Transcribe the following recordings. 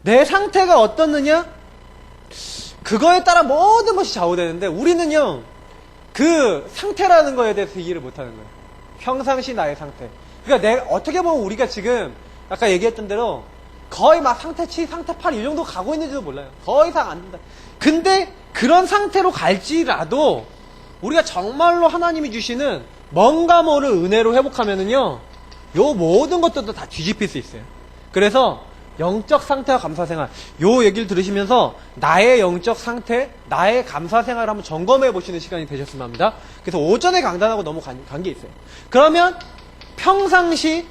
내 상태가 어떻느냐? 그거에 따라 모든 것이 좌우되는데 우리는요, 그 상태라는 거에 대해서 이해를 못하는 거예요. 평상시 나의 상태. 그러니까 내가 어떻게 보면 우리가 지금 아까 얘기했던 대로 거의 막 상태 7, 상태 8 이 정도 가고 있는지도 몰라요. 더 이상 안 된다. 근데 그런 상태로 갈지라도 우리가 정말로 하나님이 주시는 뭔가 모를 은혜로 회복하면은요, 요 모든 것들도 다 뒤집힐 수 있어요. 그래서 영적 상태와 감사 생활, 요 얘기를 들으시면서 나의 영적 상태, 나의 감사 생활을 한번 점검해 보시는 시간이 되셨으면 합니다. 그래서 오전에 강단하고 너무 관계 있어요. 그러면 평상시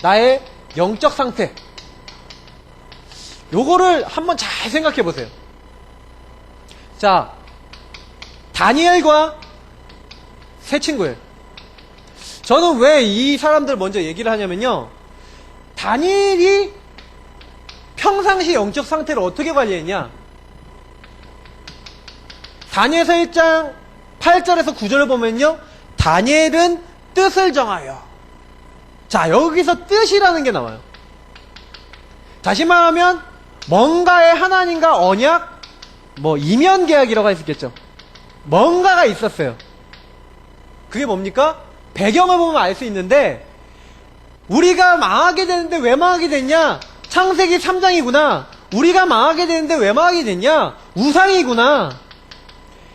나의 영적 상태, 요거를 한번 잘 생각해 보세요. 자, 다니엘과 세 친구예요. 저는 왜 이 사람들 먼저 얘기를 하냐면요, 다니엘이 평상시 영적 상태를 어떻게 관리했냐? 다니엘서 1장 8절에서 9절을 보면요, 다니엘은 뜻을 정하여. 자, 여기서 뜻이라는 게 나와요. 다시 말하면 뭔가의 하나님과 언약, 이면 계약이라고 할 수 있겠죠. 뭔가가 있었어요. 그게 뭡니까? 배경을 보면 알 수 있는데, 우리가 망하게 되는데 왜 망하게 됐냐? 창세기 3장이구나. 우리가 망하게 되는데 왜 망하게 됐냐? 우상이구나.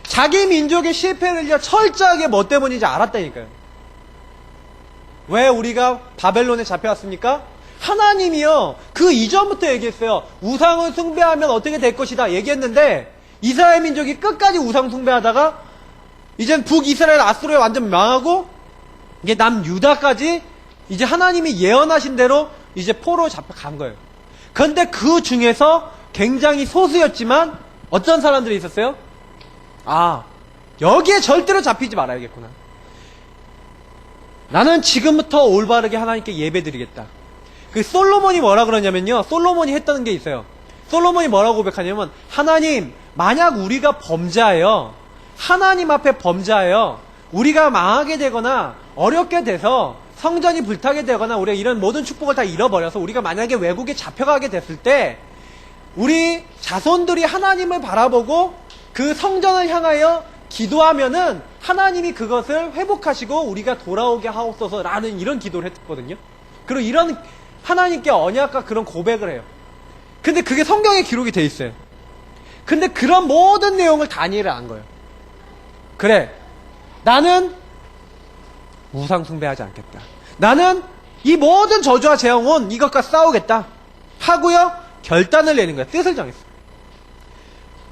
자기 민족의 실패를요, 철저하게 뭐 때문인지 알았다니까요. 왜 우리가 바벨론에 잡혀왔습니까? 하나님이요, 그 이전부터 얘기했어요. 우상을 숭배하면 어떻게 될 것이다 얘기했는데, 이스라엘 민족이 끝까지 우상 숭배하다가 이젠 북이스라엘 아수르에 완전 망하고 이게 남유다까지 이제 하나님이 예언하신 대로 이제 포로로 잡혀간 거예요. 그런데 그 중에서 굉장히 소수였지만 어떤 사람들이 있었어요? 아, 여기에 절대로 잡히지 말아야겠구나. 나는 지금부터 올바르게 하나님께 예배드리겠다. 그 솔로몬이 뭐라 그러냐면요, 솔로몬이 했던 게 있어요. 솔로몬이 뭐라고 고백하냐면, 하나님, 만약 우리가 범죄하여, 하나님 앞에 범죄하여 우리가 망하게 되거나 어렵게 돼서 성전이 불타게 되거나 우리가 이런 모든 축복을 다 잃어버려서 우리가 만약에 외국에 잡혀가게 됐을 때, 우리 자손들이 하나님을 바라보고 그 성전을 향하여 기도하면은 하나님이 그것을 회복하시고 우리가 돌아오게 하옵소서라는 이런 기도를 했거든요. 그리고 이런 하나님께 언약과 그런 고백을 해요. 근데 그게 성경에 기록이 돼 있어요. 근데 그런 모든 내용을 다니엘은 안 거예요. 그래, 나는 우상 숭배하지 않겠다. 나는 이 모든 저주와 재앙은 이것과 싸우겠다 하고요, 결단을 내는 거야. 뜻을 정했어요.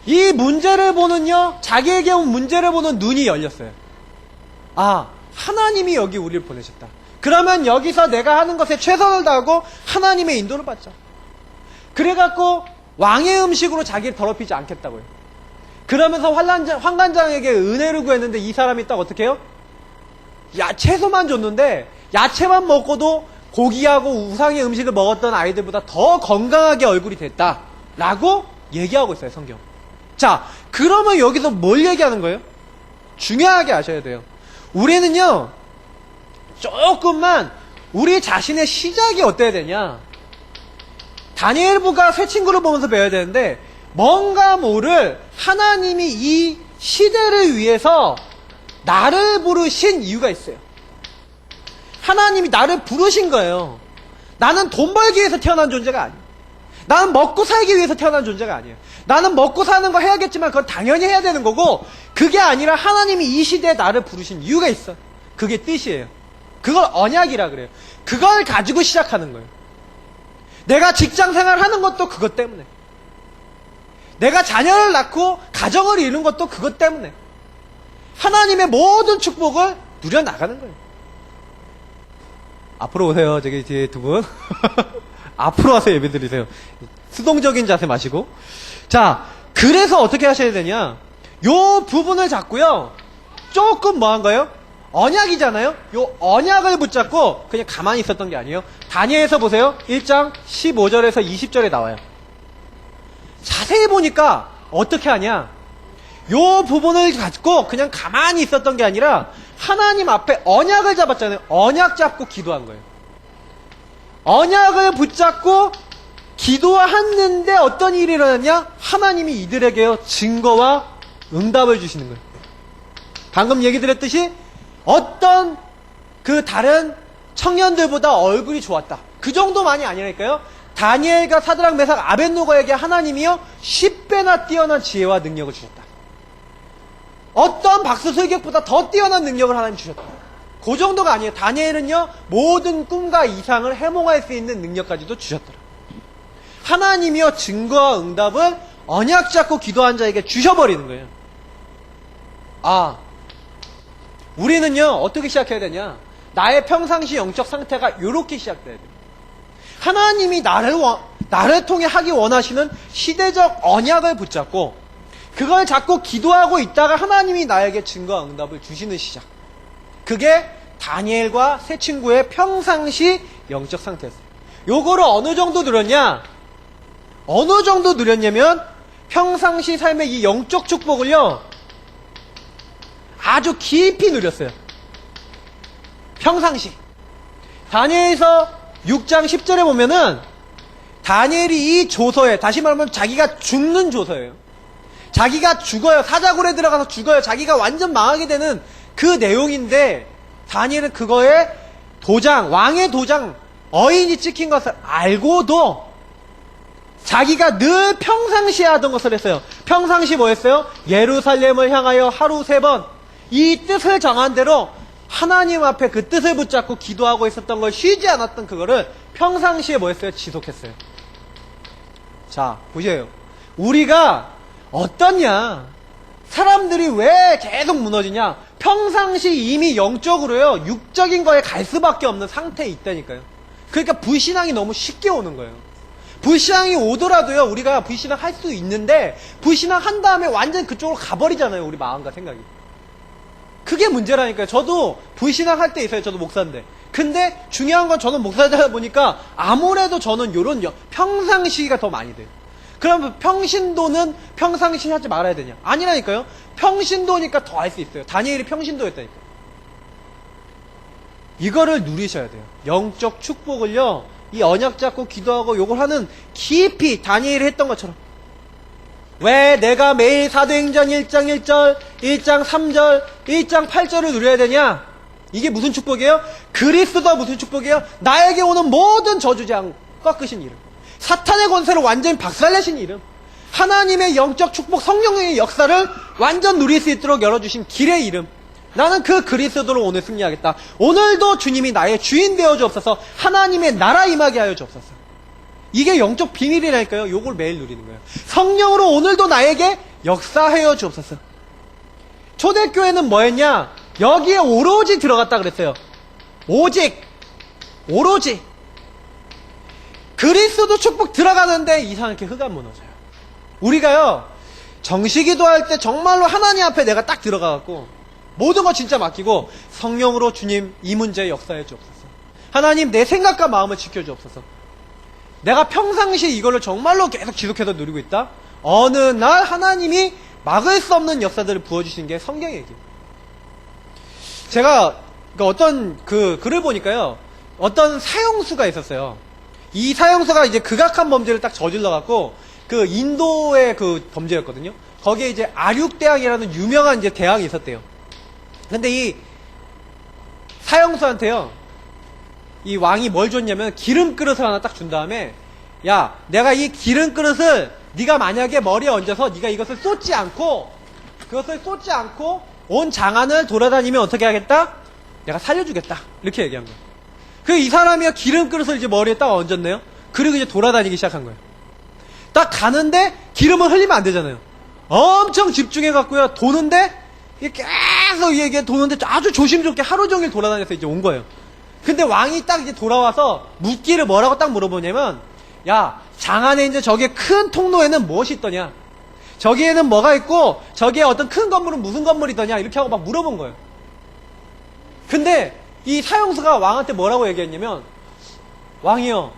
이 문제를 보는요, 자기에게 온 문제를 보는 눈이 열렸어요. 아, 하나님이 여기 우리를 보내셨다. 그러면 여기서 내가 하는 것에 최선을 다하고 하나님의 인도를 받자. 그래갖고 왕의 음식으로 자기를 더럽히지 않겠다고요. 그러면서 환관장에게 은혜를 구했는데 이 사람이 딱 어떻게 해요? 채소만 줬는데 야채만 먹고도 고기하고 우상의 음식을 먹었던 아이들보다 더 건강하게 얼굴이 됐다 라고 얘기하고 있어요, 성경. 자, 그러면 여기서 뭘 얘기하는 거예요? 중요하게 아셔야 돼요. 우리는요, 조금만 우리 자신의 시작이 어때야 되냐? 다니엘부가 새 친구를 보면서 배워야 되는데, 뭔가 모를 하나님이 이 시대를 위해서 나를 부르신 이유가 있어요. 하나님이 나를 부르신 거예요. 나는 돈 벌기 위해서 태어난 존재가 아니에요. 나는 먹고 살기 위해서 태어난 존재가 아니에요. 나는 먹고 사는 거 해야겠지만 그건 당연히 해야 되는 거고, 그게 아니라 하나님이 이 시대에 나를 부르신 이유가 있어. 그게 뜻이에요. 그걸 언약이라 그래요. 그걸 가지고 시작하는 거예요. 내가 직장 생활 하는 것도 그것 때문에, 내가 자녀를 낳고 가정을 이루는 것도 그것 때문에, 하나님의 모든 축복을 누려나가는 거예요. 앞으로 오세요. 저기 뒤에 두 분. 앞으로 와서 예배 드리세요. 수동적인 자세 마시고. 자, 그래서 어떻게 하셔야 되냐, 요 부분을 잡고요, 조금 뭐 한 거예요? 언약이잖아요. 요 언약을 붙잡고 그냥 가만히 있었던 게 아니에요. 다니엘서 보세요. 1장 15절에서 20절에 나와요. 자세히 보니까 어떻게 하냐, 요 부분을 갖고 그냥 가만히 있었던 게 아니라 하나님 앞에 언약을 잡았잖아요. 언약 잡고 기도한 거예요. 언약을 붙잡고 기도하는데 어떤 일이 일어났냐? 하나님이 이들에게 증거와 응답을 주시는 거예요. 방금 얘기 드렸듯이 어떤 그 다른 청년들보다 얼굴이 좋았다. 그 정도만이 아니라니까요. 다니엘과 사드락 메삭 아벳노고에게 하나님이요 10배나 뛰어난 지혜와 능력을 주셨다. 어떤 박수술객보다 더 뛰어난 능력을 하나님 주셨다. 그 정도가 아니에요. 다니엘은요 모든 꿈과 이상을 해몽할 수 있는 능력까지도 주셨더라. 하나님이요 증거와 응답을 언약 잡고 기도한 자에게 주셔버리는 거예요. 아, 우리는요 어떻게 시작해야 되냐? 나의 평상시 영적 상태가 이렇게 시작돼야 돼요. 하나님이 나를 통해 하기 원하시는 시대적 언약을 붙잡고 그걸 잡고 기도하고 있다가 하나님이 나에게 증거와 응답을 주시는 시작. 그게 다니엘과 세 친구의 평상시 영적 상태였어요. 요거를 어느 정도 누렸냐? 어느 정도 누렸냐면 평상시 삶의 이 영적 축복을요 아주 깊이 누렸어요. 평상시. 다니엘서 6장 10절에 보면은 다니엘이 이 조서에, 다시 말하면 자기가 죽는 조서예요. 자기가 죽어요. 사자굴에 들어가서 죽어요. 자기가 완전 망하게 되는 그 내용인데 다니엘은 그거에 도장, 왕의 도장, 어인이 찍힌 것을 알고도 자기가 늘 평상시에 하던 것을 했어요. 평상시 뭐 했어요? 예루살렘을 향하여 하루 3번 이 뜻을 정한 대로 하나님 앞에 그 뜻을 붙잡고 기도하고 있었던 걸 쉬지 않았던 그거를 평상시에 뭐 했어요? 지속했어요. 자, 보세요. 우리가 어떠냐? 사람들이 왜 계속 무너지냐? 평상시 이미 영적으로요, 육적인 거에 갈 수밖에 없는 상태에 있다니까요. 그러니까 불신앙이 너무 쉽게 오는 거예요. 불신앙이 오더라도요, 우리가 불신앙 할 수 있는데, 불신앙 한 다음에 완전 그쪽으로 가버리잖아요, 우리 마음과 생각이. 그게 문제라니까요. 저도 불신앙 할 때 있어요. 저도 목사인데. 근데 중요한 건 저는 목사다 보니까 아무래도 저는 요런 평상시가 더 많이 돼요. 그러면 평신도는 평상시 하지 말아야 되냐? 아니라니까요. 평신도니까 더 할 수 있어요. 다니엘이 평신도였다니까요. 이거를 누리셔야 돼요. 영적 축복을요, 이 언약 잡고 기도하고 요걸 하는 깊이 다니엘이 했던 것처럼. 왜 내가 매일 사도행전 1장 1절, 1장 3절, 1장 8절을 누려야 되냐? 이게 무슨 축복이에요? 그리스도가 무슨 축복이에요? 나에게 오는 모든 저주장 꺾으신 이름, 사탄의 권세를 완전히 박살내신 이름, 하나님의 영적 축복, 성령의 역사를 완전 누릴 수 있도록 열어주신 길의 이름. 나는 그 그리스도로 오늘 승리하겠다. 오늘도 주님이 나의 주인 되어 주옵소서. 하나님의 나라 임하게 하여 주옵소서. 이게 영적 비밀이라니까요. 요걸 매일 누리는 거예요. 성령으로 오늘도 나에게 역사하여 주옵소서. 초대교회는 뭐였냐? 여기에 오로지 들어갔다 그랬어요. 오직, 오로지. 그리스도 축복 들어가는데 이상하게 흑암 무너져요. 우리가요, 정식기도 할 때 정말로 하나님 앞에 내가 딱 들어가갖고 모든 거 진짜 맡기고 성령으로 주님 이 문제에 역사해 주옵소서. 하나님 내 생각과 마음을 지켜주옵소서. 내가 평상시 이걸로 정말로 계속 지속해서 누리고 있다? 어느 날 하나님이 막을 수 없는 역사들을 부어주신 게 성경의 얘기예요. 제가 어떤 글을 보니까요, 어떤 사형수가 있었어요. 이 사형수가 이제 극악한 범죄를 딱 저질러갖고 그 인도의 그 범죄였거든요. 거기에 이제 아륙대왕이라는 유명한 이제 대왕이 있었대요. 근데 이 사형수한테요, 이 왕이 뭘 줬냐면 기름 그릇을 하나 딱 준 다음에, 야, 내가 이 기름 그릇을 네가 만약에 머리에 얹어서 네가 이것을 쏟지 않고, 그것을 쏟지 않고 온 장안을 돌아다니면 어떻게 하겠다? 내가 살려주겠다. 이렇게 얘기한 거예요. 이 사람이 기름 그릇을 이제 머리에 딱 얹었네요. 그리고 이제 돌아다니기 시작한 거예요. 딱 가는데 기름을 흘리면 안 되잖아요. 엄청 집중해갖고요, 도는데 이게 계속 이게 도는데 아주 조심스럽게 하루 종일 돌아다녀서 이제 온 거예요. 근데 왕이 딱 이제 돌아와서 묻기를 뭐라고 딱 물어보냐면, 야, 장안에 이제 저기에 큰 통로에는 무엇이 있더냐? 저기에는 뭐가 있고, 저기에 어떤 큰 건물은 무슨 건물이 있더냐? 이렇게 하고 막 물어본 거예요. 근데 이 사형수가 왕한테 뭐라고 얘기했냐면, 왕이요,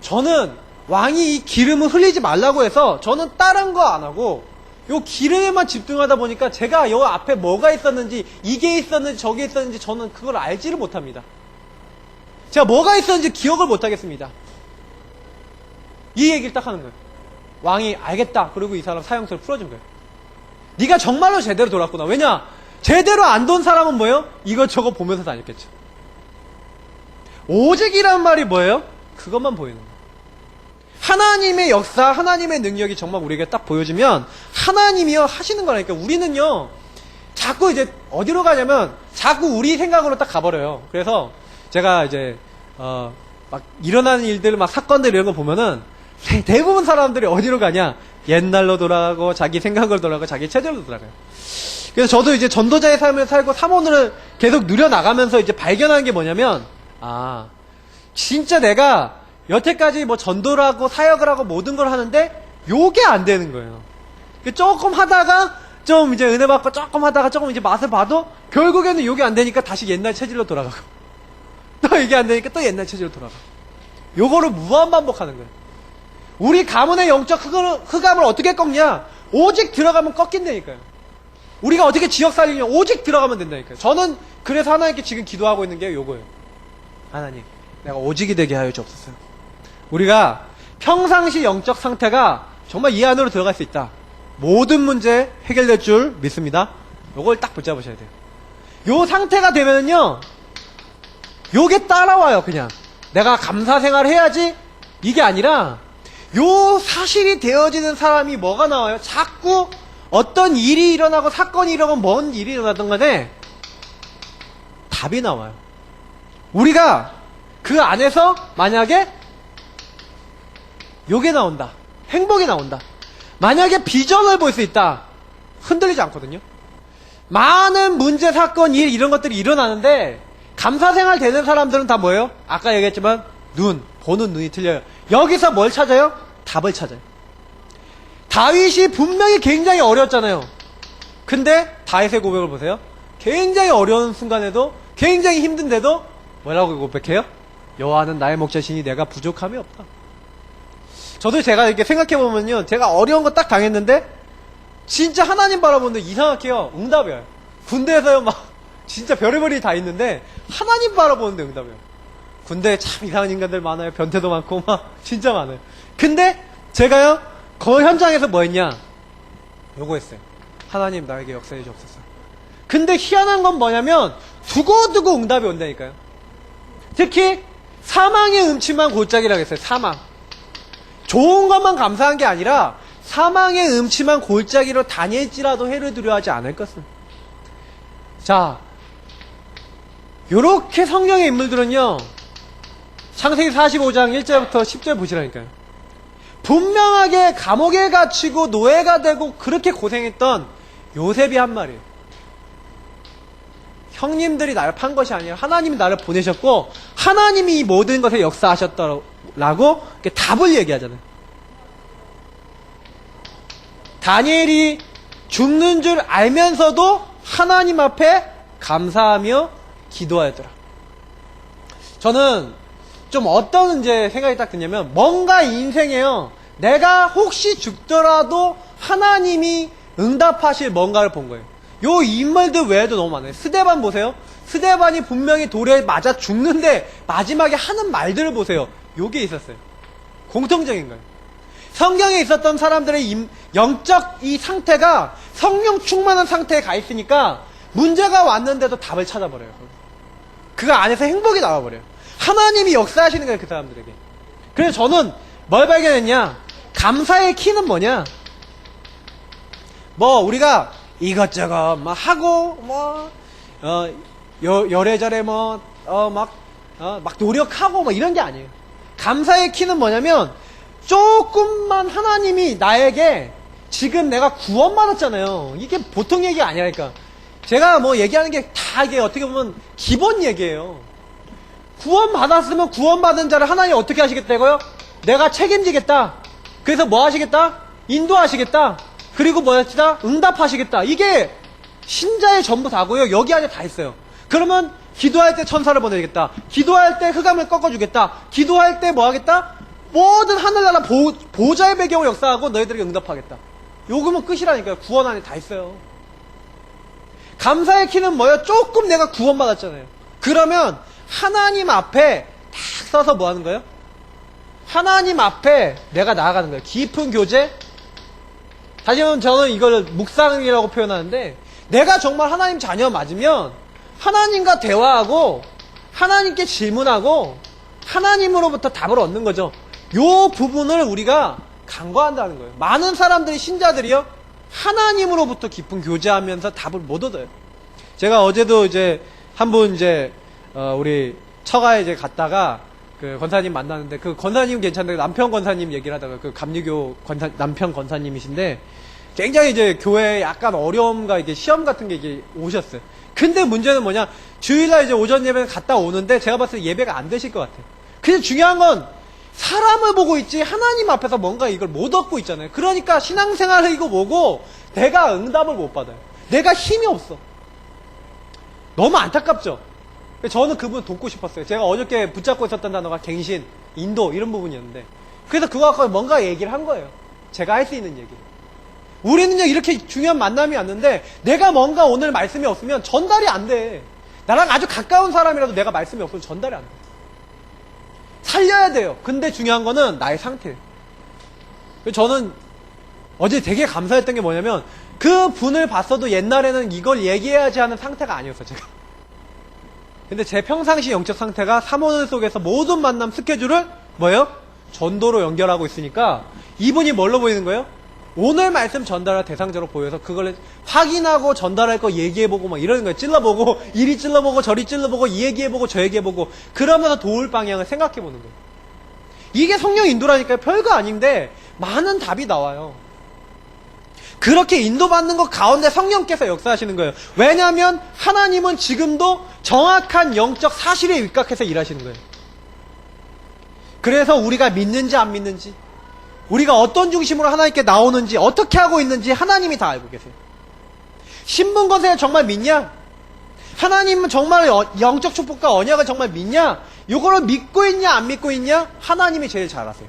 저는 왕이 이 기름을 흘리지 말라고 해서 저는 다른 거 안 하고 요 기름에만 집중하다 보니까 제가 요 앞에 뭐가 있었는지, 이게 있었는지 저게 있었는지 저는 그걸 알지를 못합니다. 제가 뭐가 있었는지 기억을 못하겠습니다. 이 얘기를 딱 하는 거예요. 왕이 알겠다. 그리고 이 사람 사형수를 풀어준 거예요. 네가 정말로 제대로 돌았구나. 왜냐? 제대로 안 돈 사람은 뭐예요? 이것저것 보면서 다녔겠죠. 오직이란 말이 뭐예요? 그것만 보이는 거예요. 하나님의 역사, 하나님의 능력이 정말 우리에게 딱 보여지면 하나님이요 하시는 거라니까. 우리는요 자꾸 이제 어디로 가냐면 자꾸 우리 생각으로 딱 가버려요. 그래서 제가 이제 막 일어나는 일들, 막 사건들 이런 거 보면은 대부분 사람들이 어디로 가냐? 옛날로 돌아가고 자기 생각으로 돌아가고 자기 체질로 돌아가요. 그래서 저도 이제 전도자의 삶을 살고 사모를 계속 누려나가면서 이제 발견한 게 뭐냐면, 진짜 내가 여태까지 뭐 전도를 하고 사역을 하고 모든 걸 하는데 요게 안 되는 거예요. 조금 하다가 좀 이제 은혜 받고 조금 하다가 조금 이제 맛을 봐도 결국에는 요게 안 되니까 다시 옛날 체질로 돌아가고 또 이게 안 되니까 또 옛날 체질로 돌아가고, 요거를 무한 반복하는 거예요. 우리 가문의 영적 흑암을 어떻게 꺾냐? 오직 들어가면 꺾인다니까요. 우리가 어떻게 지역 살리냐? 오직 들어가면 된다니까요. 저는 그래서 하나님께 지금 기도하고 있는 게 요거예요. 하나님, 내가 오직이 되게 하여 주옵소서. 우리가 평상시 영적 상태가 정말 이 안으로 들어갈 수 있다. 모든 문제 해결될 줄 믿습니다. 요걸 딱 붙잡으셔야 돼요. 요 상태가 되면은요, 요게 따라와요. 그냥 내가 감사 생활을 해야지 이게 아니라, 요 사실이 되어지는 사람이 뭐가 나와요? 자꾸 어떤 일이 일어나고 사건이 일어나고 뭔 일이 일어나든 간에 답이 나와요. 우리가 그 안에서 만약에 요게 나온다, 행복이 나온다, 만약에 비전을 볼 수 있다, 흔들리지 않거든요. 많은 문제, 사건, 일 이런 것들이 일어나는데 감사생활 되는 사람들은 다 뭐예요? 아까 얘기했지만 보는 눈이 틀려요. 여기서 뭘 찾아요? 답을 찾아요. 다윗이 분명히 굉장히 어려웠잖아요. 근데 다윗의 고백을 보세요. 굉장히 어려운 순간에도, 굉장히 힘든데도 뭐라고 고백해요? 여호와는 나의 목자시니 내가 부족함이 없다. 저도 제가 이렇게 생각해보면요, 제가 어려운 거 딱 당했는데 진짜 하나님 바라보는데 이상하게 응답이에요. 군대에서요 막 진짜 별의별이 다 있는데 하나님 바라보는데 응답이에요. 군대에 참 이상한 인간들 많아요. 변태도 많고 막 진짜 많아요. 근데 제가요 그 현장에서 뭐 했냐, 요거 했어요. 하나님 나에게 역사해 주옵소서. 근데 희한한 건 뭐냐면 두고두고 응답이 온다니까요. 특히 사망의 음침한 골짜기라고 했어요. 사망. 좋은 것만 감사한 게 아니라 사망의 음침한 골짜기로 다닐지라도 해를 두려워하지 않을 것은. 자, 요렇게 성경의 인물들은요, 창세기 45장 1절부터 10절 보시라니까요. 분명하게 감옥에 갇히고 노예가 되고 그렇게 고생했던 요셉이 한 말이에요. 형님들이 나를 판 것이 아니라 하나님이 나를 보내셨고 하나님이 이 모든 것에 역사하셨다라고 답을 얘기하잖아요. 다니엘이 죽는 줄 알면서도 하나님 앞에 감사하며 기도하였더라. 저는 좀 어떤 이제 생각이 딱 드냐면, 뭔가 인생에요, 내가 혹시 죽더라도 하나님이 응답하실 뭔가를 본 거예요. 요 인물들 외에도 너무 많아요. 스데반 보세요. 스데반이 분명히 돌에 맞아 죽는데 마지막에 하는 말들을 보세요. 요게 있었어요. 공통적인 거예요. 성경에 있었던 사람들의 영적 이 상태가 성령 충만한 상태에 가 있으니까 문제가 왔는데도 답을 찾아버려요. 그 안에서 행복이 나와버려요. 하나님이 역사하시는 거예요, 그 사람들에게. 그래서 저는 뭘 발견했냐, 감사의 키는 뭐냐, 뭐 우리가 이것저것 막 하고 열애절에 막 노력하고 뭐 이런 게 아니에요. 감사의 키는 뭐냐면, 조금만 하나님이 나에게, 지금 내가 구원받았잖아요. 이게 보통 얘기가 아니라니까. 제가 뭐 얘기하는 게 다 이게 어떻게 보면 기본 얘기예요. 구원받았으면 구원받은 자를 하나님 어떻게 하시겠다고요? 내가 책임지겠다. 그래서 뭐 하시겠다? 인도하시겠다. 그리고 뭐였다? 응답하시겠다. 이게 신자의 전부 다고요. 여기 안에 다 있어요. 그러면 기도할 때 천사를 보내겠다. 기도할 때 흑암을 꺾어주겠다. 기도할 때 뭐 하겠다? 모든 하늘나라 보좌의 배경을 역사하고 너희들에게 응답하겠다. 요거면 끝이라니까요. 구원 안에 다 있어요. 감사의 키는 뭐예요? 조금 내가 구원받았잖아요. 그러면 하나님 앞에 딱 서서 뭐 하는 거예요? 하나님 앞에 내가 나아가는 거예요. 깊은 교제. 다시 한번 저는 이걸 묵상이라고 표현하는데, 내가 정말 하나님 자녀 맞으면 하나님과 대화하고 하나님께 질문하고 하나님으로부터 답을 얻는 거죠. 요 부분을 우리가 간과한다는 거예요. 많은 사람들이, 신자들이요, 하나님으로부터 깊은 교제하면서 답을 못 얻어요. 제가 어제도 이제 한 분 우리 처가에 갔다가 그 권사님 만났는데, 그 권사님 괜찮은데 남편 권사님 얘기를 하다가, 그 감리교 남편 권사님이신데 굉장히 교회에 약간 어려움과 이게 시험 같은 게 이게 오셨어요. 근데 문제는 뭐냐, 주일날 오전 예배를 갔다 오는데 제가 봤을 때 예배가 안 되실 것 같아요. 근데 중요한 건 사람을 보고 있지 하나님 앞에서 뭔가 이걸 못 얻고 있잖아요. 그러니까 신앙생활을 이거 보고 내가 응답을 못 받아요. 내가 힘이 없어. 너무 안타깝죠. 저는 그분 돕고 싶었어요. 제가 어저께 붙잡고 있었던 단어가 갱신, 인도 이런 부분이었는데, 그래서 그거 갖고 뭔가 얘기를 한 거예요. 제가 할 수 있는 얘기를. 우리는요, 이렇게 중요한 만남이 왔는데 내가 뭔가 오늘 말씀이 없으면 전달이 안 돼. 나랑 아주 가까운 사람이라도 내가 말씀이 없으면 전달이 안 돼. 살려야 돼요. 근데 중요한 거는 나의 상태. 저는 어제 되게 감사했던 게 뭐냐면, 그 분을 봤어도 옛날에는 이걸 얘기해야지 하는 상태가 아니었어요, 제가. 근데 제 평상시 영적 상태가 사모님 속에서 모든 만남 스케줄을 뭐예요? 전도로 연결하고 있으니까 이분이 뭘로 보이는 거예요? 오늘 말씀 전달할 대상자로 보여서 그걸 확인하고 전달할 거 얘기해보고 막 이러는 거예요. 찔러보고, 이리 찔러보고 저리 찔러보고, 이 얘기해보고 저 얘기해보고, 그러면서 도울 방향을 생각해보는 거예요. 이게 성령 인도라니까요. 별거 아닌데 많은 답이 나와요. 그렇게 인도받는 것 가운데 성령께서 역사하시는 거예요. 왜냐하면 하나님은 지금도 정확한 영적 사실에 입각해서 일하시는 거예요. 그래서 우리가 믿는지 안 믿는지, 우리가 어떤 중심으로 하나님께 나오는지, 어떻게 하고 있는지 하나님이 다 알고 계세요. 신분권세를 정말 믿냐? 하나님은 정말 영적 축복과 언약을 정말 믿냐? 이거를 믿고 있냐 안 믿고 있냐? 하나님이 제일 잘 아세요.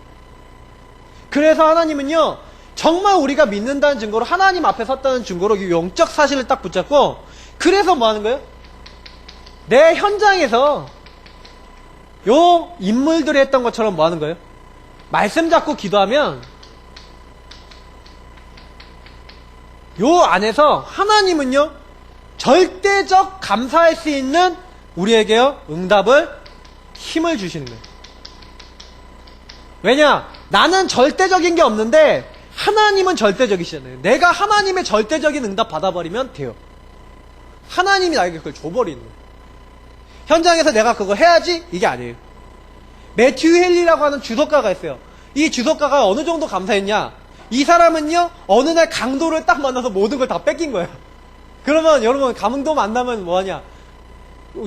그래서 하나님은요, 정말 우리가 믿는다는 증거로, 하나님 앞에 섰다는 증거로 이 영적 사실을 딱 붙잡고, 그래서 뭐 하는 거예요? 내 현장에서 요 인물들이 했던 것처럼 뭐 하는 거예요? 말씀 잡고 기도하면 요 안에서 하나님은요, 절대적 감사할 수 있는 우리에게요, 응답을, 힘을 주시는 거예요. 왜냐? 나는 절대적인 게 없는데 하나님은 절대적이시잖아요. 내가 하나님의 절대적인 응답 받아버리면 돼요. 하나님이 나에게 그걸 줘버리는 거예요. 현장에서 내가 그거 해야지? 이게 아니에요. 매튜 헨리라고 하는 주석가가 있어요. 이 주석가가 어느 정도 감사했냐? 이 사람은요, 어느 날 강도를 딱 만나서 모든 걸 다 뺏긴 거예요. 그러면 여러분, 강도 만나면 뭐하냐?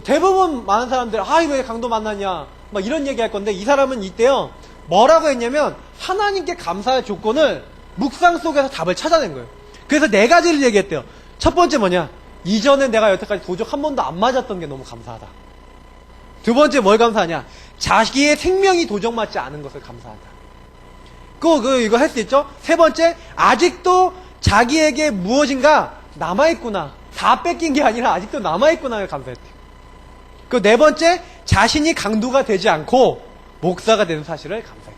대부분 많은 사람들, 이거 왜 강도 만나냐? 막 이런 얘기 할 건데, 이 사람은 이때요, 뭐라고 했냐면, 하나님께 감사의 조건을 묵상 속에서 답을 찾아낸 거예요. 그래서 4가지를 얘기했대요. 첫 번째 뭐냐? 이전에 내가 여태까지 도적 한 번도 안 맞았던 게 너무 감사하다. 두 번째 뭘 감사하냐? 자기의 생명이 도적 맞지 않은 것을 감사하다. 이거 할 수 있죠? 세 번째, 아직도 자기에게 무엇인가 남아있구나. 다 뺏긴 게 아니라 아직도 남아있구나를 감사했대요. 네 번째, 자신이 강도가 되지 않고 목사가 되는 사실을 감사했대요.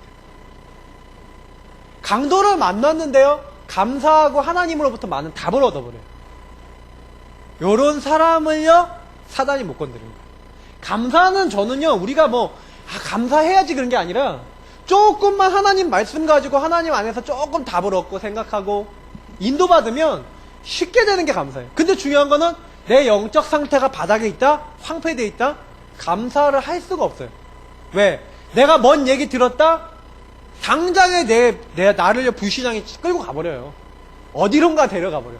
강도를 만났는데요, 감사하고 하나님으로부터 많은 답을 얻어버려요. 요런 사람을요, 사단이 못 건드리는 거예요. 감사는 저는요, 우리가 감사해야지 그런 게 아니라, 조금만 하나님 말씀 가지고 하나님 안에서 조금 답을 얻고 생각하고 인도받으면 쉽게 되는 게 감사해요. 근데 중요한 거는 내 영적 상태가 바닥에 있다? 황폐되어 있다? 감사를 할 수가 없어요. 왜? 내가 뭔 얘기 들었다? 당장에 나를 불신앙이 끌고 가버려요. 어디론가 데려가버려.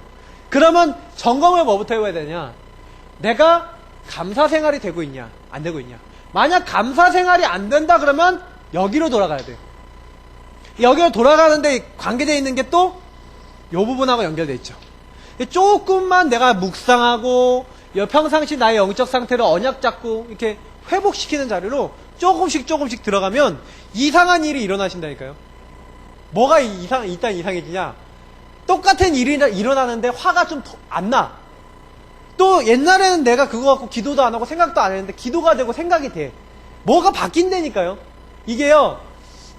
그러면 점검을 뭐부터 해야 되냐? 내가 감사 생활이 되고 있냐? 안 되고 있냐? 만약 감사 생활이 안 된다 그러면 여기로 돌아가야 돼요. 여기로 돌아가는데 관계되어 있는 게 또 이 부분하고 연결되어 있죠. 조금만 내가 묵상하고 평상시 나의 영적 상태를 언약 잡고 이렇게 회복시키는 자리로 조금씩 들어가면 이상한 일이 일어나신다니까요. 뭐가 이상해지냐? 똑같은 일이 일어나는데 화가 좀 안 나. 또 옛날에는 내가 그거 갖고 기도도 안 하고 생각도 안 했는데 기도가 되고 생각이 돼. 뭐가 바뀐다니까요. 이게요,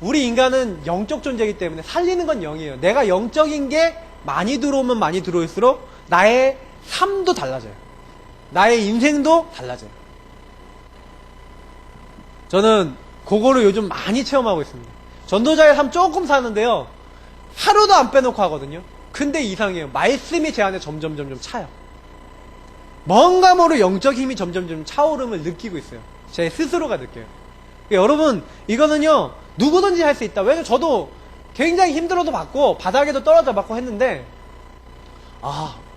우리 인간은 영적 존재이기 때문에 살리는 건 영이에요. 내가 영적인 게 많이 들어오면 많이 들어올수록 나의 삶도 달라져요. 나의 인생도 달라져요. 저는 그거를 요즘 많이 체험하고 있습니다. 전도자의 삶 조금 사는데요. 하루도 안 빼놓고 하거든요. 근데 이상해요. 말씀이 제 안에 점점 차요. 뭔가 모르 영적 힘이 점점 차오름을 느끼고 있어요. 제 스스로가 느껴요. 여러분, 이거는요, 누구든지 할 수 있다. 왜냐면 저도 굉장히 힘들어도 받고, 바닥에도 떨어져 받고 했는데,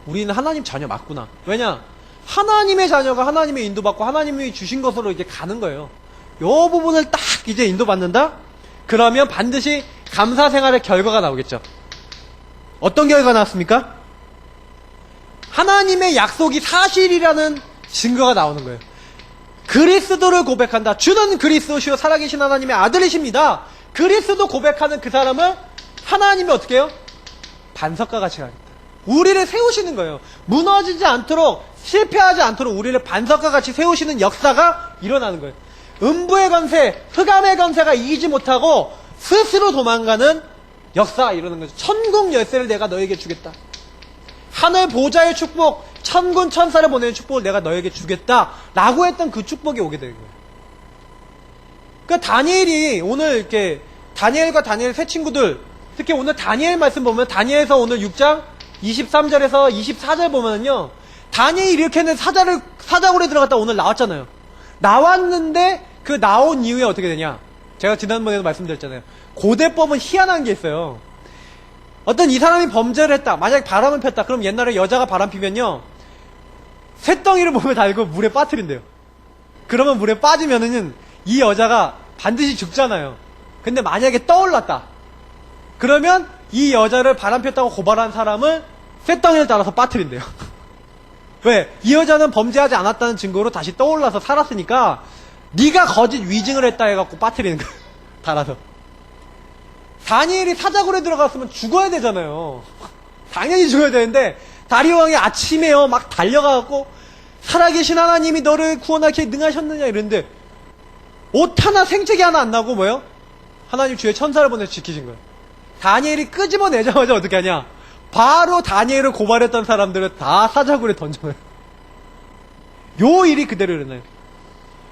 우리는 하나님 자녀 맞구나. 왜냐? 하나님의 자녀가 하나님의 인도받고 하나님이 주신 것으로 이제 가는 거예요. 요 부분을 딱 이제 인도받는다? 그러면 반드시 감사 생활의 결과가 나오겠죠. 어떤 결과가 나왔습니까? 하나님의 약속이 사실이라는 증거가 나오는 거예요. 그리스도를 고백한다. 주는 그리스도시요 살아계신 하나님의 아들이십니다. 그리스도 고백하는 그 사람을 하나님이 어떻게 해요? 반석과 같이 가겠다. 우리를 세우시는 거예요. 무너지지 않도록, 실패하지 않도록 우리를 반석과 같이 세우시는 역사가 일어나는 거예요. 음부의 권세, 흑암의 권세가 이기지 못하고 스스로 도망가는 역사가 일어나는 거죠. 천국 열쇠를 내가 너에게 주겠다. 하늘 보좌의 축복, 천군 천사를 보내는 축복을 내가 너에게 주겠다 라고 했던 그 축복이 오게 되는 거예요. 그러니까 다니엘이 오늘 이렇게 다니엘과 다니엘 세 친구들, 특히 오늘 다니엘 말씀 보면 다니엘서 오늘 6장 23절에서 24절 보면은요, 다니엘이 이렇게 했는데 사자굴에 들어갔다 오늘 나왔잖아요. 나왔는데 그 나온 이후에 어떻게 되냐? 제가 지난번에도 말씀드렸잖아요. 고대법은 희한한 게 있어요. 어떤 이 사람이 범죄를 했다. 만약에 바람을 폈다. 그럼 옛날에 여자가 바람 피면요, 쇳덩이를 몸에 달고 물에 빠뜨린대요. 그러면 물에 빠지면은 이 여자가 반드시 죽잖아요. 근데 만약에 떠올랐다. 그러면 이 여자를 바람 폈다고 고발한 사람을 쇳덩이를 따라서 빠뜨린대요. 왜? 이 여자는 범죄하지 않았다는 증거로 다시 떠올라서 살았으니까 네가 거짓 위증을 했다 해갖고 빠뜨리는 거예요. 달아서. 다니엘이 사자굴에 들어갔으면 죽어야 되잖아요. 당연히 죽어야 되는데 다리오 왕이 아침에요 막 달려가갖고 살아계신 하나님이 너를 구원하기에 능하셨느냐 이랬는데 옷 하나 생채기 하나 안 나고 뭐요? 하나님 주의 천사를 보내서 지키신 거예요. 다니엘이 끄집어내자마자 어떻게 하냐? 바로 다니엘을 고발했던 사람들을 다 사자굴에 던져요. 요 일이 그대로 일어나요.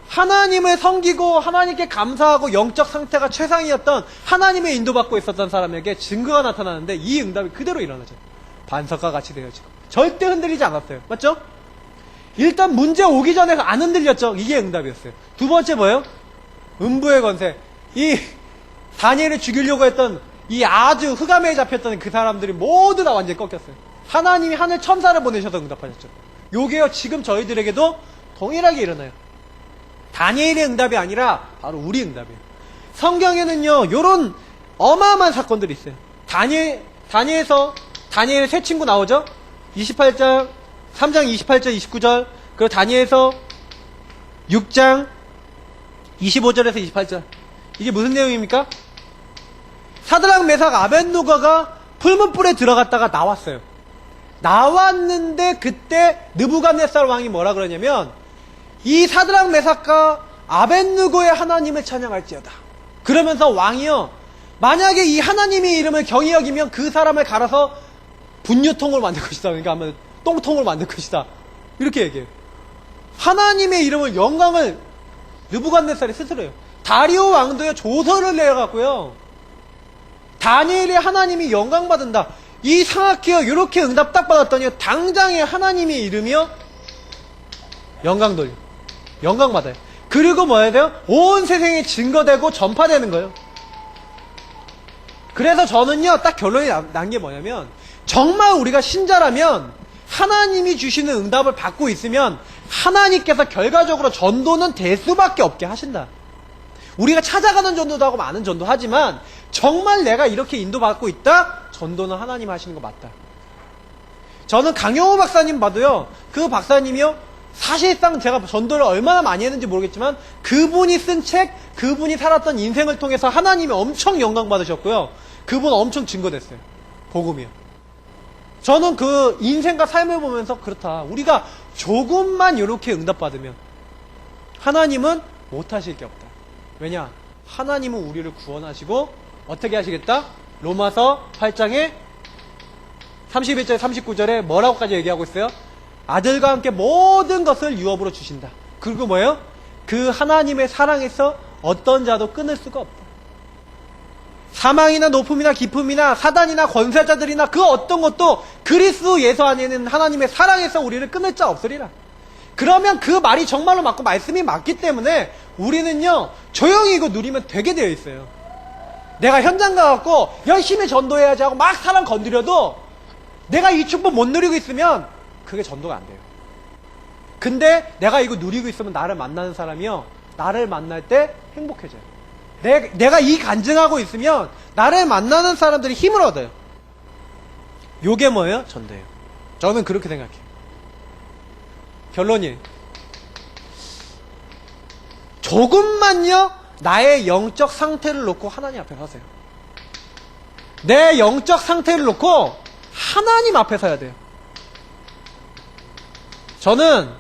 하나님을 섬기고 하나님께 감사하고 영적 상태가 최상이었던 하나님의 인도받고 있었던 사람에게 증거가 나타나는데 이 응답이 그대로 일어나죠. 반석과 같이 되어지고 절대 흔들리지 않았어요. 맞죠? 일단 문제 오기 전에 안 흔들렸죠. 이게 응답이었어요. 두 번째 뭐예요? 음부의 권세. 이 다니엘을 죽이려고 했던 이 아주 흑암에 잡혔던 그 사람들이 모두 다 완전히 꺾였어요. 하나님이 하늘 천사를 보내셔서 응답하셨죠. 요게요 지금 저희들에게도 동일하게 일어나요. 다니엘의 응답이 아니라 바로 우리 응답이에요. 성경에는요 요런 어마어마한 사건들이 있어요. 다니엘서 다니엘 세 친구 나오죠. 28장 3장 28절 29절 그리고 다니엘서 6장 25절에서 28절 이게 무슨 내용입니까? 사드락 메삭 아벳느고가 풀문불에 들어갔다가 나왔어요. 나왔는데 그때 느부갓네살 왕이 뭐라 그러냐면 이 사드락 메삭과 아벳느고의 하나님을 찬양할지어다. 그러면서 왕이요 만약에 이 하나님의 이름을 경히 여기면 그 사람을 갈아서 분유통을 만들 것이다. 그러니까 아마 똥통을 만들 것이다. 이렇게 얘기해요. 하나님의 이름을 영광을 느부갓네살이 스스로 해요. 다리오 왕도요 조서를 내어갖고요 다니엘이 하나님이 영광 받은다. 이 상하키요 이렇게 응답 딱 받았더니 당장에 하나님의 이름이요 영광 돌려 영광 받아요. 그리고 뭐 해야 돼요? 온 세상에 증거되고 전파되는 거예요. 그래서 저는요 딱 결론이 난 게 뭐냐면 정말 우리가 신자라면 하나님이 주시는 응답을 받고 있으면 하나님께서 결과적으로 전도는 될 수밖에 없게 하신다. 우리가 찾아가는 전도도 하고 많은 전도 하지만 정말 내가 이렇게 인도받고 있다? 전도는 하나님 하시는 거 맞다. 저는 강영호 박사님 봐도요 그 박사님이요 사실상 제가 전도를 얼마나 많이 했는지 모르겠지만 그분이 쓴 책, 그분이 살았던 인생을 통해서 하나님이 엄청 영광 받으셨고요 그분 엄청 증거됐어요. 복음이요. 저는 그 인생과 삶을 보면서 그렇다. 우리가 조금만 이렇게 응답받으면 하나님은 못하실 게 없다. 왜냐? 하나님은 우리를 구원하시고 어떻게 하시겠다? 로마서 8장에 31절 39절에 뭐라고까지 얘기하고 있어요? 아들과 함께 모든 것을 유업으로 주신다. 그리고 뭐예요? 그 하나님의 사랑에서 어떤 자도 끊을 수가 없다. 사망이나 높음이나 깊음이나 사단이나 권세자들이나 그 어떤 것도 그리스도 예수 안에는 하나님의 사랑에서 우리를 끊을 자 없으리라. 그러면 그 말이 정말로 맞고 말씀이 맞기 때문에 우리는요 조용히 이거 누리면 되게 되어 있어요. 내가 현장 가갖고 열심히 전도해야지 하고 막 사람 건드려도 내가 이 축복 못 누리고 있으면 그게 전도가 안 돼요. 근데 내가 이거 누리고 있으면 나를 만나는 사람이요 나를 만날 때 행복해져요. 내가 이 간증하고 있으면 나를 만나는 사람들이 힘을 얻어요. 요게 뭐예요? 전도예요. 저는 그렇게 생각해요. 결론이 조금만요 나의 영적 상태를 놓고 하나님 앞에 서세요. 내 영적 상태를 놓고 하나님 앞에 서야 돼요. 저는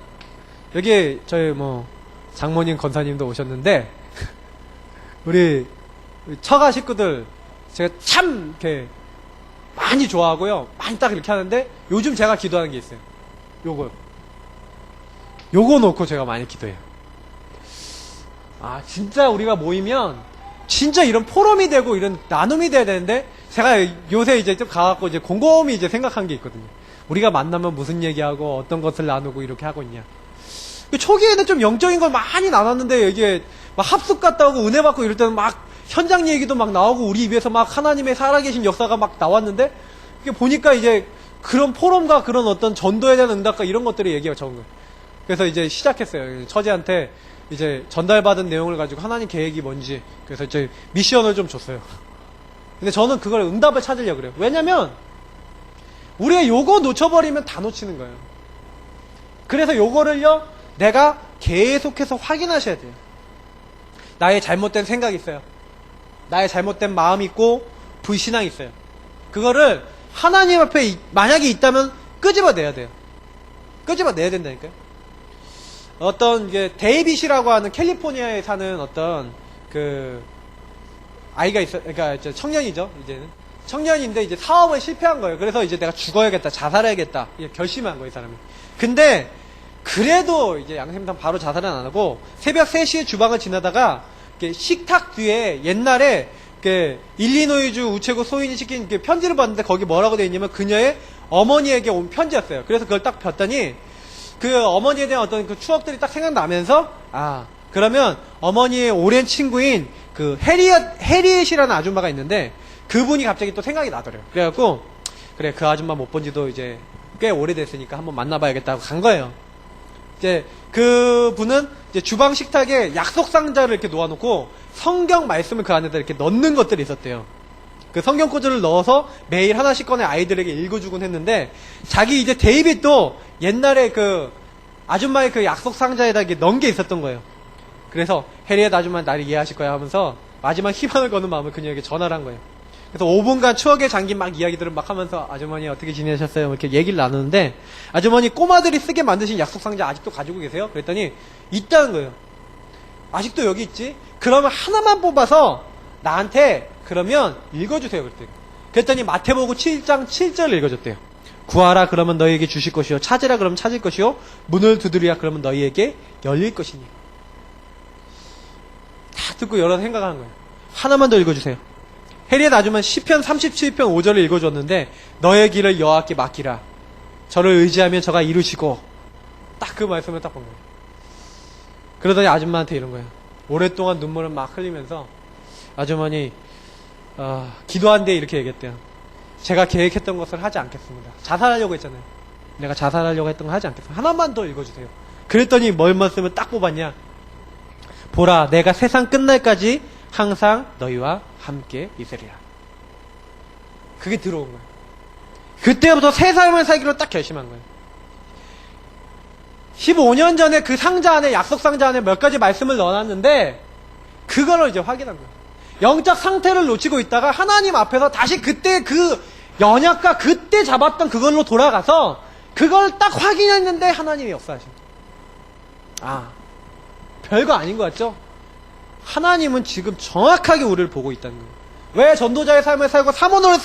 여기 저희 뭐 장모님 권사님도 오셨는데 우리 처가 식구들 제가 참 이렇게 많이 좋아하고요 많이 딱 이렇게 하는데 요즘 제가 기도하는 게 있어요. 요거 놓고 제가 많이 기도해요. 아 진짜 우리가 모이면 진짜 이런 포럼이 되고 이런 나눔이 돼야 되는데 제가 요새 이제 좀 가갖고 이제 곰곰이 이제 생각한 게 있거든요. 우리가 만나면 무슨 얘기하고 어떤 것을 나누고 이렇게 하고 있냐. 초기에는 좀 영적인 걸 많이 나눴는데 이게 막 합숙 갔다 오고 은혜 받고 이럴 때는 막 현장 얘기도 막 나오고 우리 입에서 막 하나님의 살아계신 역사가 막 나왔는데 이게 보니까 이제 그런 포럼과 그런 어떤 전도에 대한 응답과 이런 것들이 얘기가 적은 거예요. 그래서 이제 시작했어요. 처제한테 이제 전달받은 내용을 가지고 하나님 계획이 뭔지 그래서 이제 미션을 좀 줬어요. 근데 저는 그걸 응답을 찾으려고 그래요. 왜냐면 우리가 요거 놓쳐버리면 다 놓치는 거예요. 그래서 요거를요 내가 계속해서 확인하셔야 돼요. 나의 잘못된 생각이 있어요. 나의 잘못된 마음이 있고 불신앙이 있어요. 그거를 하나님 앞에 만약에 있다면 끄집어내야 돼요. 끄집어내야 된다니까요. 어떤 이게 데이빗이라고 하는 캘리포니아에 사는 어떤 그 아이가 있어, 그러니까 이제 청년이죠. 이제는 청년인데 이제 사업에 실패한 거예요. 그래서 이제 내가 죽어야겠다, 자살해야겠다 이게 결심한 거예요, 이 사람이. 근데 그래도 이제 양심상 바로 자살은 안 하고 새벽 3시에 주방을 지나다가 식탁 뒤에 옛날에 일리노이주 우체국 소인이 시킨 편지를 봤는데 거기 뭐라고 되어 있냐면 그녀의 어머니에게 온 편지였어요. 그래서 그걸 딱 폈더니 그 어머니에 대한 어떤 그 추억들이 딱 생각나면서 아 그러면 어머니의 오랜 친구인 그 해리엣이라는 아줌마가 있는데 그분이 갑자기 또 생각이 나더래요. 그래갖고 그래 그 아줌마 못 본 지도 이제 꽤 오래됐으니까 한번 만나봐야겠다고 간 거예요. 이제 그분은 이제 주방 식탁에 약속 상자를 이렇게 놓아놓고 성경 말씀을 그 안에다 이렇게 넣는 것들이 있었대요. 그 성경 꽂이를 넣어서 매일 하나씩 꺼내 아이들에게 읽어주곤 했는데 자기 이제 데이빗도 옛날에 그 아줌마의 그 약속 상자에다 이렇게 넣은 게 있었던 거예요. 그래서 해리엣 아줌마 나를 이해하실 거야 하면서 마지막 희망을 거는 마음을 그녀에게 전화를 한 거예요. 그래서 5분간 추억에 잠긴 막 이야기들을 막 하면서 아주머니 어떻게 지내셨어요? 이렇게 얘기를 나누는데 아주머니 꼬마들이 쓰게 만드신 약속 상자 아직도 가지고 계세요? 그랬더니 있다는 거예요. 아직도 여기 있지? 그러면 하나만 뽑아서 나한테 그러면 읽어주세요. 그랬더니 마태복음 7장 7절을 읽어줬대요. 구하라 그러면 너희에게 주실 것이요 찾으라 그러면 찾을 것이요 문을 두드리라 그러면 너희에게 열릴 것이니. 다 듣고 여러 생각하는 거예요. 하나만 더 읽어주세요. 해리엣 아줌마는 시편 37편 5절을 읽어줬는데 너의 길을 여호와께 맡기라. 저를 의지하면 저가 이루시고 딱 그 말씀을 딱 본 거예요. 그러더니 아줌마한테 이런 거예요. 오랫동안 눈물을 막 흘리면서 아주머니 기도한데 이렇게 얘기했대요. 제가 계획했던 것을 하지 않겠습니다. 자살하려고 했잖아요. 내가 자살하려고 했던 거 하지 않겠습니다. 하나만 더 읽어주세요. 그랬더니 뭘 말씀을 딱 뽑았냐. 보라 내가 세상 끝날까지 항상 너희와 함께 있으리라. 그게 들어온 거예요. 그때부터 새 삶을 살기로 딱 결심한 거예요. 15년 전에 그 상자 안에 약속 상자 안에 몇 가지 말씀을 넣어놨는데 그거를 이제 확인한 거예요. 영적 상태를 놓치고 있다가 하나님 앞에서 다시 그때 그 연약과 그때 잡았던 그걸로 돌아가서 그걸 딱 확인했는데 하나님이 역사하신 거예요. 아 별거 아닌 것 같죠? 하나님은 지금 정확하게 우리를 보고 있다는 거예요. 왜 전도자의 삶을 살고 사모노를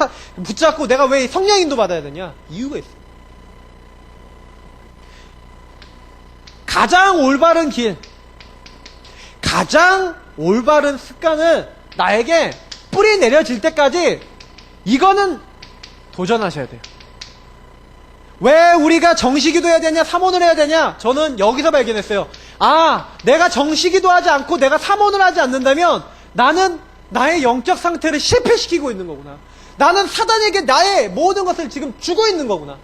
붙잡고 내가 왜 성령 인도 받아야 되냐? 이유가 있어요. 가장 올바른 길, 가장 올바른 습관을 나에게 뿌리 내려질 때까지 이거는 도전하셔야 돼요. 왜 우리가 정시기도 해야 되냐, 사모를 해야 되냐? 저는 여기서 발견했어요. 아, 내가 정시기도 하지 않고 내가 사모를 하지 않는다면 나는 나의 영적 상태를 실패시키고 있는 거구나. 나는 사단에게 나의 모든 것을 지금 주고 있는 거구나.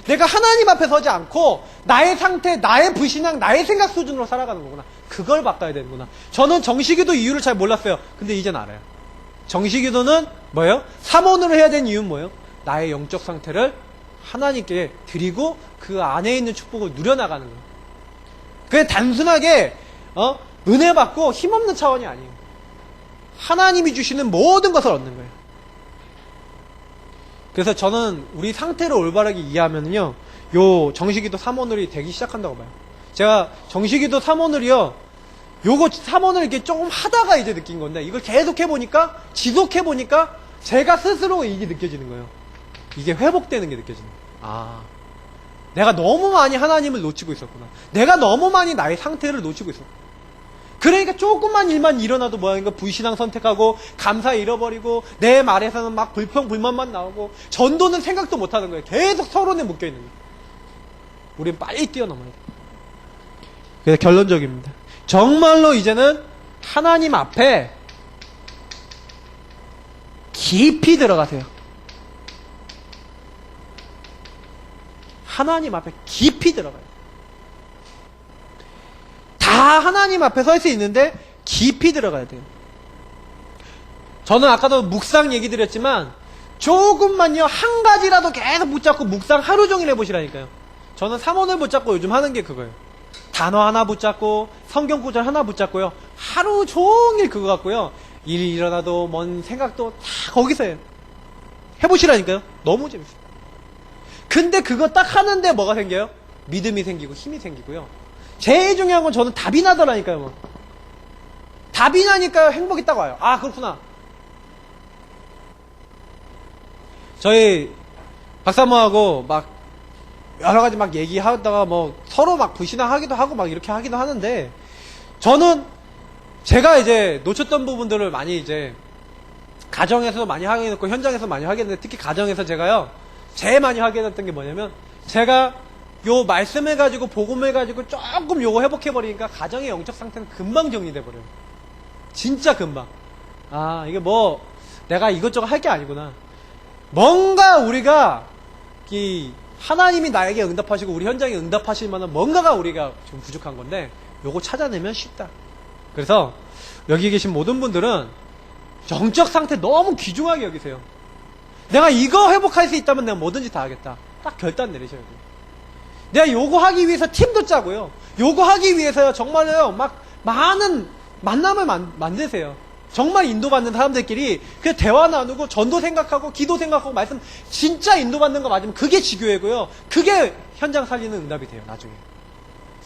내가 하나님 앞에 서지 않고 나의 상태, 나의 불신앙, 나의 생각 수준으로 살아가는 거구나. 그걸 바꿔야 되는구나. 저는 정시기도 이유를 잘 몰랐어요. 근데 이젠 알아요. 정시기도는 뭐예요? 사모를 해야 되는 이유는 뭐예요? 나의 영적 상태를 하나님께 드리고 그 안에 있는 축복을 누려나가는 거예요. 그게 단순하게 은혜 받고 힘없는 차원이 아니에요. 하나님이 주시는 모든 것을 얻는 거예요. 그래서 저는 우리 상태를 올바르게 이해하면요, 요 정시기도 사모늘이 되기 시작한다고 봐요. 제가 정시기도 사모늘이요, 요거 사모늘 이렇게 조금 하다가 이제 느낀 건데, 이걸 계속 해보니까, 지속해보니까 제가 스스로 이게 느껴지는 거예요. 이게 회복되는 게 느껴지는 거예요. 아, 내가 너무 많이 하나님을 놓치고 있었구나. 내가 너무 많이 나의 상태를 놓치고 있었구나. 그러니까 조금만 일만 일어나도 뭐야, 불신앙 선택하고 감사 잃어버리고 내 말에서는 막 불평 불만만 나오고 전도는 생각도 못하는 거예요. 계속 서론에 묶여있는 거예요. 우린 빨리 뛰어넘어야 돼요. 그래서 결론적입니다. 정말로 이제는 하나님 앞에 깊이 들어가세요. 하나님 앞에 깊이 들어가요. 다 하나님 앞에 설 수 있는데 깊이 들어가야 돼요. 저는 아까도 묵상 얘기 드렸지만 조금만요, 한 가지라도 계속 붙잡고 묵상 하루 종일 해보시라니까요. 저는 삼원을 붙잡고 요즘 하는 게 그거예요. 단어 하나 붙잡고 성경 구절 하나 붙잡고요, 하루 종일 그거 갖고요, 일이 일어나도 뭔 생각도 다 거기서 해요. 해보시라니까요. 너무 재밌어요. 근데 그거 딱 하는데 뭐가 생겨요? 믿음이 생기고 힘이 생기고요. 제일 중요한 건 저는 답이 나더라니까요. 뭐. 답이 나니까요, 행복이 딱 와요. 아, 그렇구나. 저희 박사모하고 막 여러 가지 막 얘기하다가 뭐 서로 막 불신앙하기도 하고 막 이렇게 하기도 하는데, 저는 제가 이제 놓쳤던 부분들을 많이 이제 가정에서 많이 하게 됐고 현장에서 많이 하게 됐는데, 특히 가정에서 제가요 제일 많이 하게 됐던 게 뭐냐면, 제가 요 말씀을 가지고 복음을 가지고 조금 요거 회복해버리니까 가정의 영적 상태는 금방 정리돼버려요. 진짜 금방. 아, 이게 뭐 내가 이것저것 할 게 아니구나. 뭔가 우리가 이 하나님이 나에게 응답하시고 우리 현장에 응답하실 만한 뭔가가 우리가 좀 부족한 건데, 요거 찾아내면 쉽다. 그래서 여기 계신 모든 분들은 영적 상태 너무 귀중하게 여기세요. 내가 이거 회복할 수 있다면 내가 뭐든지 다 하겠다. 딱 결단 내리셔야 돼요. 내가 요거 하기 위해서 팀도 짜고요, 요거 하기 위해서요 정말로요 막 많은 만남을 만드세요. 정말 인도받는 사람들끼리 그 대화 나누고 전도 생각하고 기도 생각하고 말씀, 진짜 인도받는 거 맞으면 그게 지교회고요, 그게 현장 살리는 응답이 돼요. 나중에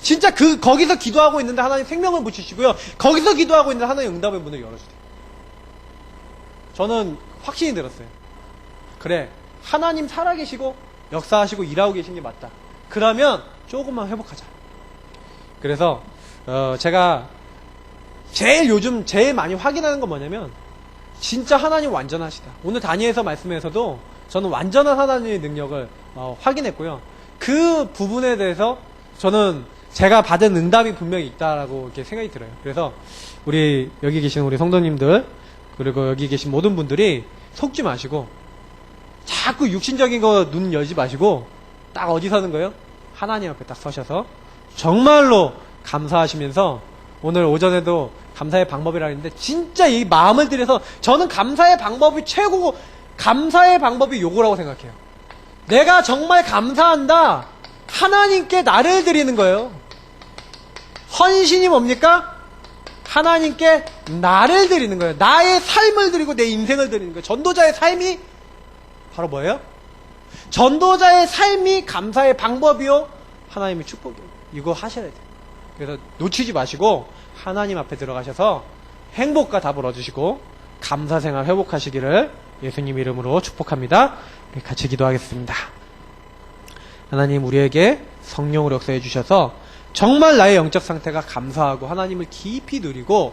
진짜 거기서 기도하고 있는데 하나님 생명을 붙이시고요, 거기서 기도하고 있는데 하나님 응답의 문을 열어주세요. 저는 확신이 들었어요. 그래, 하나님 살아계시고 역사하시고 일하고 계신 게 맞다. 그러면 조금만 회복하자. 그래서 제가 요즘 제일 많이 확인하는 건 뭐냐면, 진짜 하나님 완전하시다. 오늘 다니엘서 말씀에서도 저는 완전한 하나님의 능력을 확인했고요. 그 부분에 대해서 저는 제가 받은 응답이 분명히 있다라고 이렇게 생각이 들어요. 그래서 우리 여기 계신 우리 성도님들, 그리고 여기 계신 모든 분들이 속지 마시고, 자꾸 육신적인 거 눈 열지 마시고, 딱 어디 서는 거예요? 하나님 앞에 딱 서셔서 정말로 감사하시면서, 오늘 오전에도 감사의 방법이라 했는데 진짜 이 마음을 들여서, 저는 감사의 방법이 최고고, 감사의 방법이 요거라고 생각해요. 내가 정말 감사한다, 하나님께 나를 드리는 거예요. 헌신이 뭡니까? 하나님께 나를 드리는 거예요. 나의 삶을 드리고 내 인생을 드리는 거예요. 전도자의 삶이 바로 뭐예요? 전도자의 삶이 감사의 방법이요, 하나님의 축복이요. 이거 하셔야 돼요. 그래서 놓치지 마시고 하나님 앞에 들어가셔서 행복과 답을 얻으시고 감사생활 회복하시기를 예수님 이름으로 축복합니다. 우리 같이 기도하겠습니다. 하나님, 우리에게 성령으로 역사해 주셔서 정말 나의 영적 상태가 감사하고 하나님을 깊이 누리고